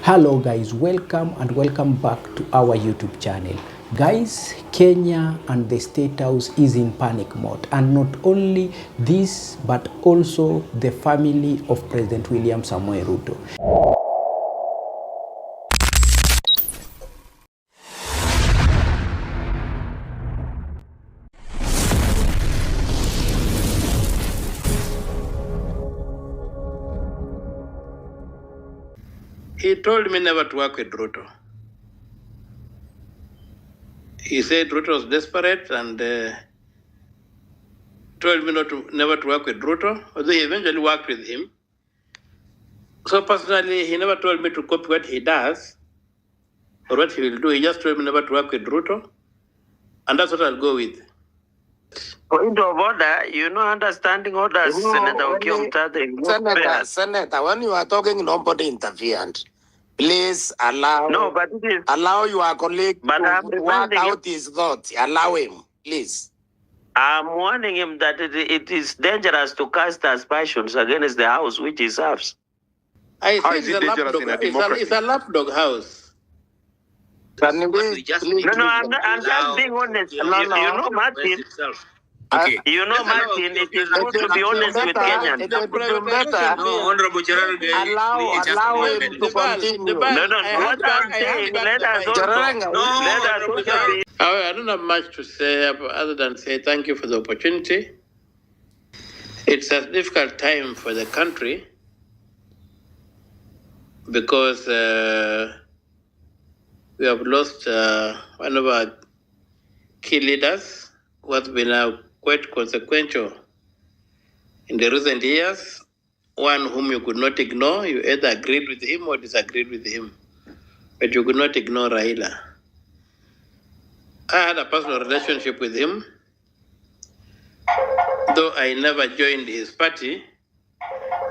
Hello guys, welcome and welcome back to our YouTube channel. Guys, Kenya and the State House is in panic mode, and not only this but also the family of President William Samoei Ruto. He told me never to work with Ruto. He said Ruto was desperate and told me never to work with Ruto, although he eventually worked with him. So personally, he never told me to copy what he does or what he will do. He just told me never to work with Ruto, and that's what I'll go with. Point of order, understanding orders, Senator OMTATA. Senator, when you are talking, nobody interfered. Please allow. No, but it is. Allow your colleague to work out his thoughts. Allow him, please. I'm warning him that it is dangerous to cast aspersions against the house which he serves. I think it's a lapdog house. Can you please? I'm just being honest. Martin. Okay. Martin, it is good to be honest with Kenyans. Honorable allow him to continue. What I'm saying, let us also be. I don't have much to say other than say thank you for the opportunity. It's a difficult time for the country because we have lost one of our key leaders who has been quite consequential in the recent years, one whom you could not ignore. You either agreed with him or disagreed with him, but you could not ignore RAILA. I had a personal relationship with him, though I never joined his party.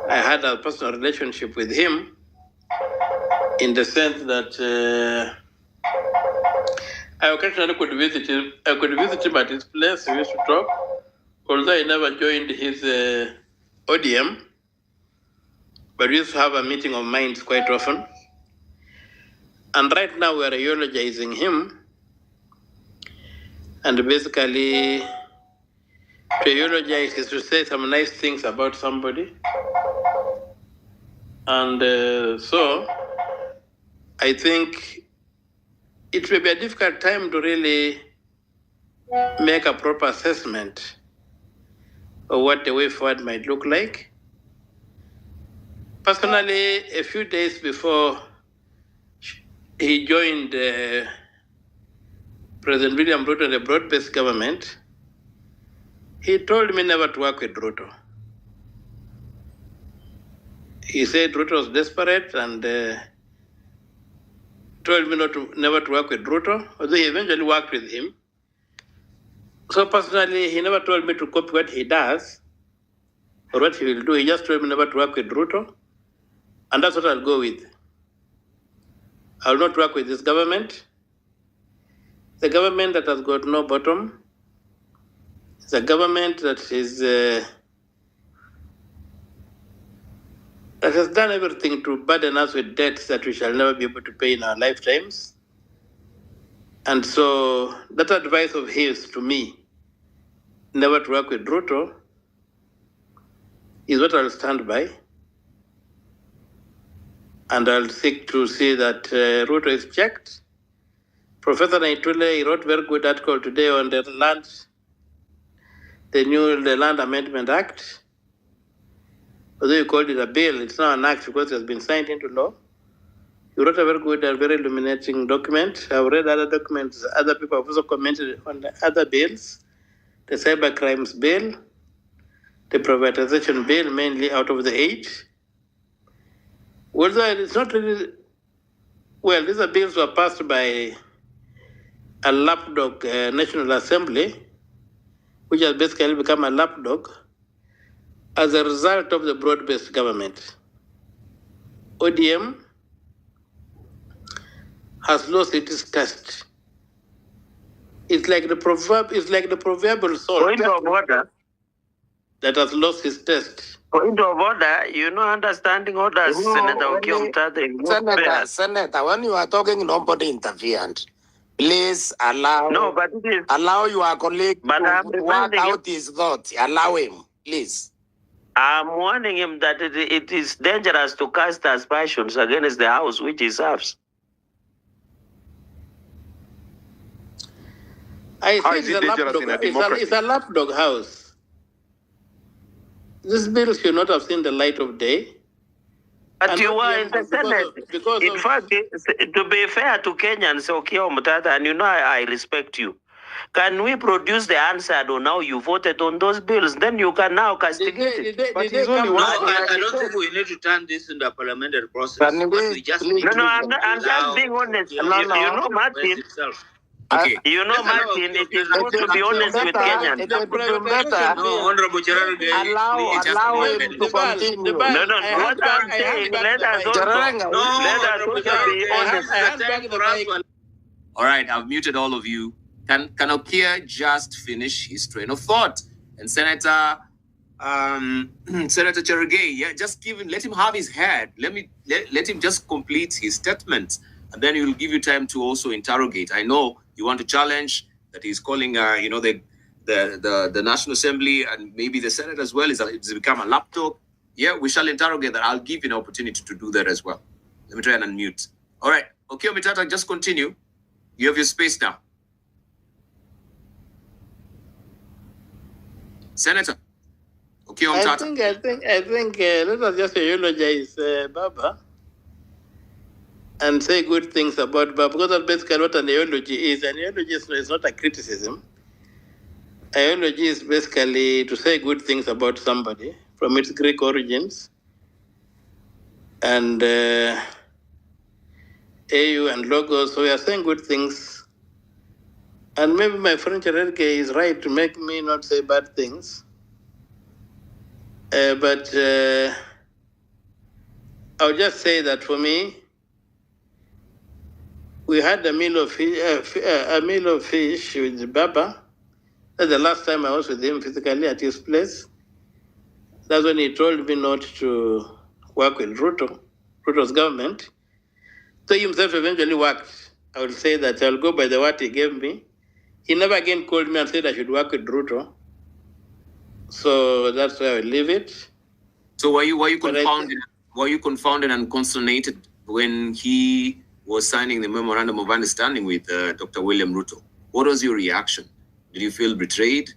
I had a personal relationship with him in the sense that I occasionally could visit him. I could visit him at his place. We used to talk, although I never joined his ODM, but we used to have a meeting of minds quite often. And right now we are eulogizing him. And basically, to eulogize is to say some nice things about somebody. And so, I think it will be a difficult time to really make a proper assessment of what the way forward might look like. Personally, a few days before he joined President William Ruto, the broad-based government, he told me never to work with Ruto. He said Ruto was desperate and told me never to work with Ruto, although he eventually worked with him. So personally, he never told me to copy what he does or what he will do. He just told me never to work with Ruto, and that's what I'll go with. I will not work with this government. It's a government that has got no bottom. It's a government that is that has done everything to burden us with debts that we shall never be able to pay in our lifetimes. And so that advice of his to me, never to work with Ruto, is what I'll stand by. And I'll seek to see that Ruto is checked. Professor Naitule wrote a very good article today on the Land Amendment Act. Although you called it a bill, it's not an act because it has been signed into law. You wrote a very good and very illuminating document. I've read other documents. Other people have also commented on the other bills. The cyber crimes bill, the privatization bill, mainly out of the age. Well, it's not really... Well, these are bills were passed by a lapdog National Assembly, which has basically become a lapdog as a result of the broad-based government. ODM has lost its test. It's like the proverbial salt Point of order. that has lost its test. Point of order, you know, understanding orders, Senator OKIA. Senator, when you are talking, nobody interfered. Please allow your colleague to work out his thoughts. Allow him, please. I'm warning him that it is dangerous to cast aspersions against the house which he serves. I think it's a lapdog house. This bill should not have seen the light of day. But you are in the Senate. In fact, to be fair to Kenyans, OKIA, OMTATA, and you know I respect you. Can we produce the answer on how you voted on those bills? Then you can now castigate it. I don't think we need to turn this into a parliamentary process. I'm just being honest. You know, Martin. Okay. You know, Martin, it is good to be honest with Kenyans. No, Honorable Gerald, allow him to continue. What I'm saying, let us also be honest. All right, I've muted all of you. Can OKIA just finish his train of thought? And Senator Cherugay, yeah, just let him have his head. Let him just complete his statement, and then he will give you time to also interrogate. I know you want to challenge that he's calling, the National Assembly and maybe the Senate as well. It's become a lapdog. Yeah, we shall interrogate that. I'll give you an opportunity to do that as well. Let me try and unmute. All right, OKIA OMTATA, just continue. You have your space now. Senator, OKIA OMTATA. I think let us just eulogize Baba and say good things about Baba, because that's basically what an eulogy is. An eulogy is not a criticism. An eulogy is basically to say good things about somebody from its Greek origins. And AU and Logos, so we are saying good things. And maybe my friend Chererke is right to make me not say bad things. But I'll just say that for me, we had a meal of fish with Baba. That's the last time I was with him physically at his place. That's when he told me not to work with Ruto's government. So he himself eventually worked. I will say that I'll go by the word he gave me. He never again called me and said I should work with RUTO. So that's where I will leave it. So were you confounded? Were you confounded and consternated when he was signing the memorandum of understanding with Dr. William Ruto? What was your reaction? Did you feel betrayed,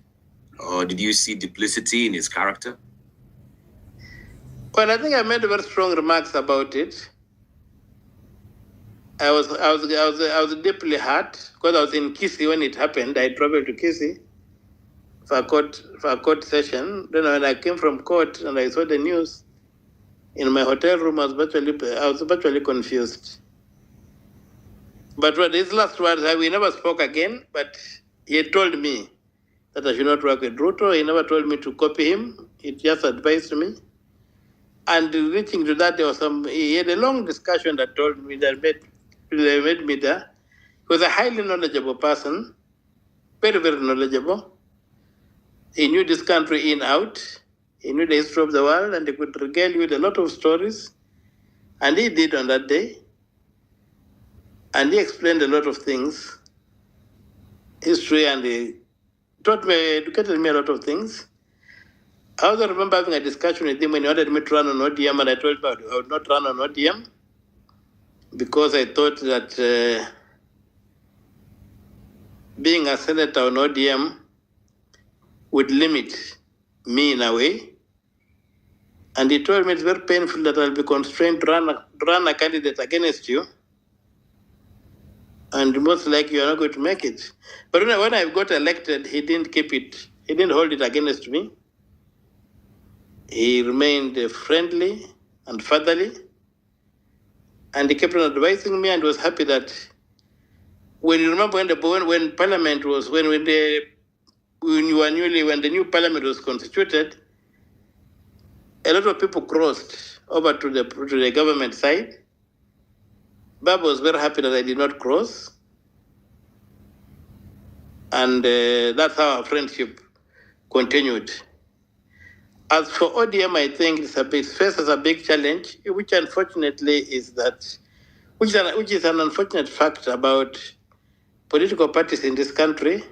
or did you see duplicity in his character? Well, I think I made very strong remarks about it. I was deeply hurt because I was in Kisii when it happened. I traveled to Kisii for a court session. Then when I came from court and I saw the news in my hotel room, I was virtually confused. But what his last words, we never spoke again. But he had told me that I should not work with RUTO. He never told me to copy him. He just advised me. And reaching to that, he had a long discussion that told me that made me there. He was a highly knowledgeable person, very, very knowledgeable. He knew this country in out. He knew the history of the world, and he could regale you with a lot of stories. And he did on that day. And he explained a lot of things, history, and he educated me a lot of things. I also remember having a discussion with him when he wanted me to run on ODM, and I told him I would not run on ODM because I thought that being a senator on ODM would limit me in a way. And he told me it's very painful that I'll be constrained to run a candidate against you. And most likely you're not going to make it. But when I got elected, he didn't keep it. He didn't hold it against me. He remained friendly and fatherly. And he kept on advising me, and was happy that when you remember when Parliament was, when the new Parliament was constituted, a lot of people crossed over to the government side. Baba was very happy that I did not cross. And that's how our friendship continued. As for ODM, I think it faces a big challenge, which unfortunately is that, which is an unfortunate fact about political parties in this country,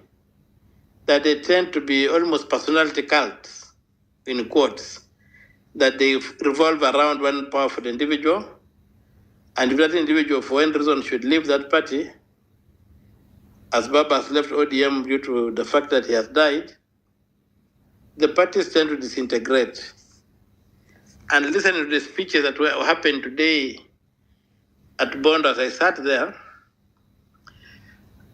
that they tend to be almost personality cults, in quotes, that they revolve around one powerful individual, and if that individual, for any reason, should leave that party, as Baba has left ODM due to the fact that he has died, the parties tend to disintegrate. And listening to the speeches that happened today at Bondo, as I sat there,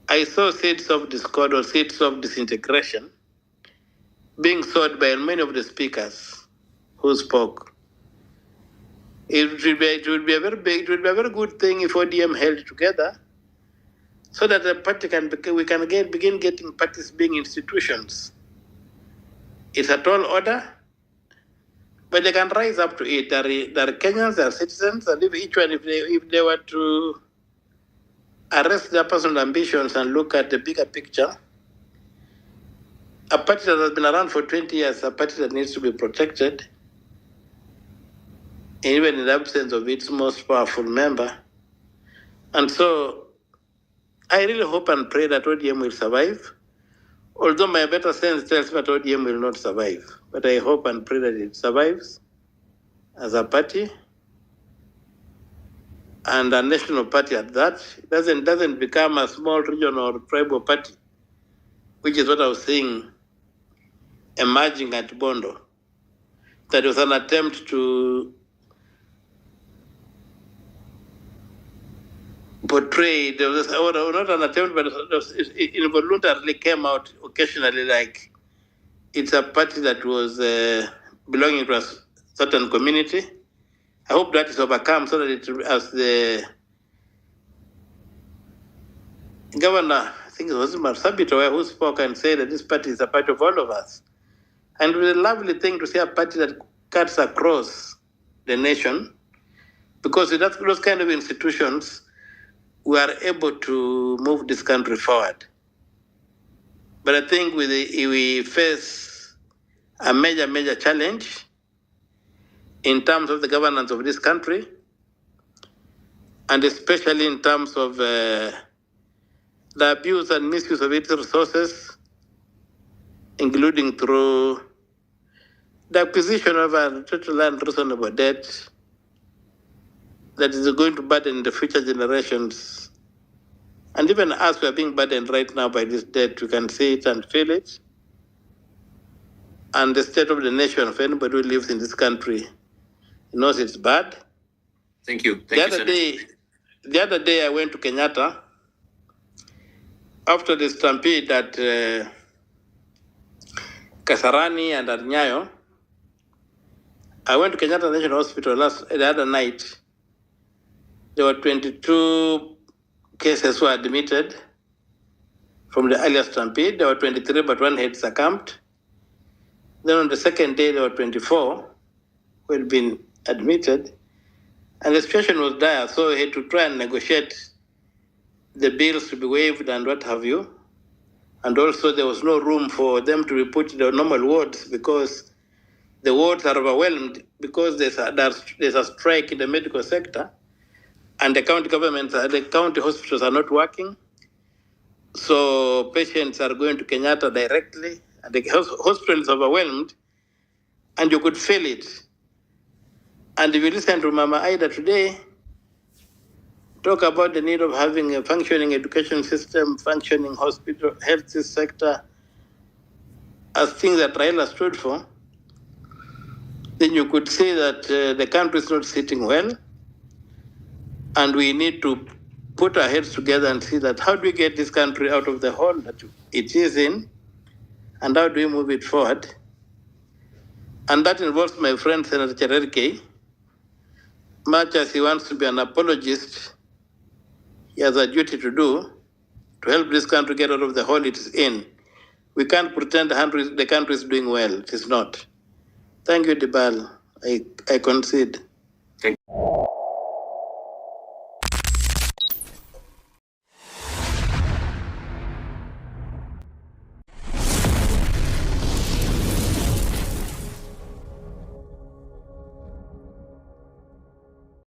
I saw seeds of discord or seeds of disintegration being sowed by many of the speakers who spoke. It would be a very good thing if ODM held together, so that the party we can begin getting parties being institutions. It's a tall order, but they can rise up to it. They're Kenyans, they're citizens, and if each one, if they were to arrest their personal ambitions and look at the bigger picture, a party that has been around for 20 years, a party that needs to be protected, even in the absence of its most powerful member. And so I really hope and pray that ODM will survive, although my better sense tells me that ODM will not survive. But I hope and pray that it survives as a party, and a national party at that. It doesn't become a small regional or tribal party, which is what I was seeing emerging at Bondo. That was an attempt to portray, there was not an attempt, but it involuntarily came out occasionally like it's a party that was belonging to a certain community. I hope that is overcome so that as the governor, I think it was Marsabito, who spoke and said that this party is a party of all of us. And it was a lovely thing to see a party that cuts across the nation, because with those kind of institutions, we are able to move this country forward. But I think we face a major challenge in terms of the governance of this country, and especially in terms of the abuse and misuse of its resources, including through the acquisition of a total unreasonable debt that is going to burden the future generations. And even as we are being burdened right now by this debt, we can see it and feel it. And the state of the nation, of anybody who lives in this country, knows it's bad. Thank you. The other day I went to Kenyatta after the stampede at Kasarani and at Nyayo. I went to Kenyatta National Hospital the other night. There were 22 cases who were admitted from the earlier stampede. There were 23, but one had succumbed. Then on the second day, there were 24 who had been admitted. And the situation was dire, so we had to try and negotiate the bills to be waived and what have you. And also there was no room for them to be put in the normal wards, because the wards are overwhelmed because there's a strike in the medical sector, and the county governments, the county hospitals are not working. So patients are going to Kenyatta directly, and the hospital is overwhelmed, and you could feel it. And if you listen to Mama Aida today, talk about the need of having a functioning education system, functioning hospital, health sector, as things that RAILA stood for, then you could say that the country is not sitting well, and we need to put our heads together and see that how do we get this country out of the hole that it is in, and how do we move it forward. And that involves my friend Senator Cherargei. Much as he wants to be an apologist, he has a duty to do to help this country get out of the hole it is in. We can't pretend the country is doing well. It is not. Thank you, Dibal. I concede.